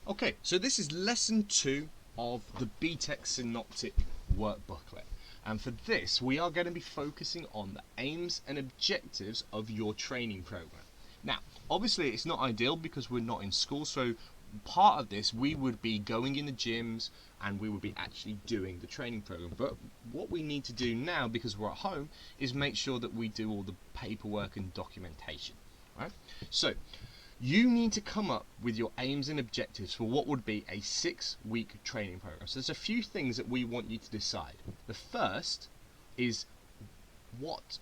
Okay, so this is lesson 2 of the BTEC Synoptic work booklet. And for this, we are going to be focusing on the aims and objectives of your training program. Now, obviously it's not ideal because we're not in school, so part of this we would be going in the gyms and we would be actually doing the training program. But what we need to do now, because we're at home, is make sure that we do all the paperwork and documentation. Right? So you need to come up with your aims and objectives for what would be a 6-week training program. So there's a few things that we want you to decide. The first is what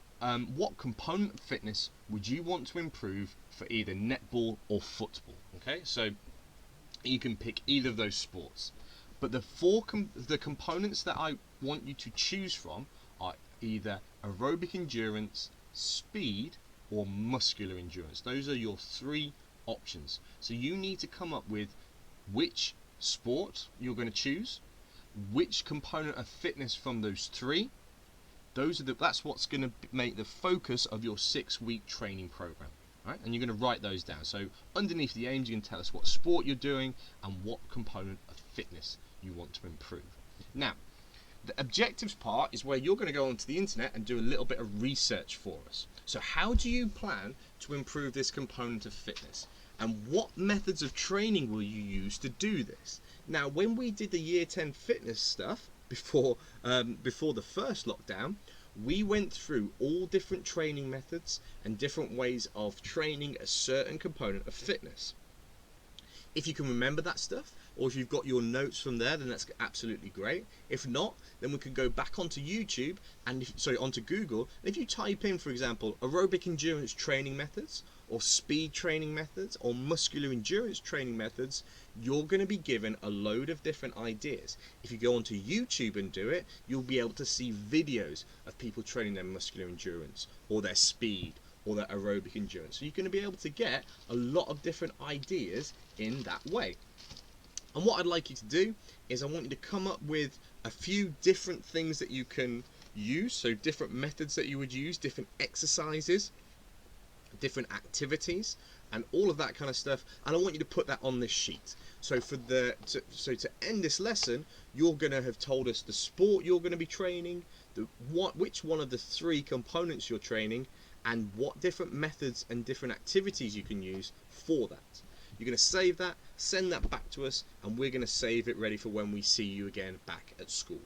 component of fitness would you want to improve for either netball or football? Okay, so you can pick either of those sports. But the components that I want you to choose from are either aerobic endurance, speed, or muscular endurance. Those are your 3 options. So you need to come up with which sport you're going to choose, which component of fitness from those 3. That's what's going to make the focus of your 6-week training program. Right? And you're going to write those down. So underneath the aims, you can tell us what sport you're doing and what component of fitness you want to improve. Now, the objectives part is where you're going to go onto the internet and do a little bit of research for us. So how do you plan to improve this component of fitness? And what methods of training will you use to do this? Now, when we did the Year 10 fitness stuff before the first lockdown, we went through all different training methods and different ways of training a certain component of fitness. If you can remember that stuff, or if you've got your notes from there, then that's absolutely great. If not, then we could go back onto YouTube and onto Google. And if you type in, for example, aerobic endurance training methods, or speed training methods, or muscular endurance training methods, you're going to be given a load of different ideas. If you go onto YouTube and do it, you'll be able to see videos of people training their muscular endurance, or their speed, or their aerobic endurance. So you're going to be able to get a lot of different ideas in that way. And what I'd like you to do is I want you to come up with a few different things that you can use, so different methods that you would use, different exercises, different activities, and all of that kind of stuff. And I want you to put that on this sheet. So to end this lesson, you're going to have told us the sport you're going to be training, which one of the 3 components you're training, and what different methods and different activities you can use for that. You're going to save that, send that back to us, and we're going to save it ready for when we see you again back at school.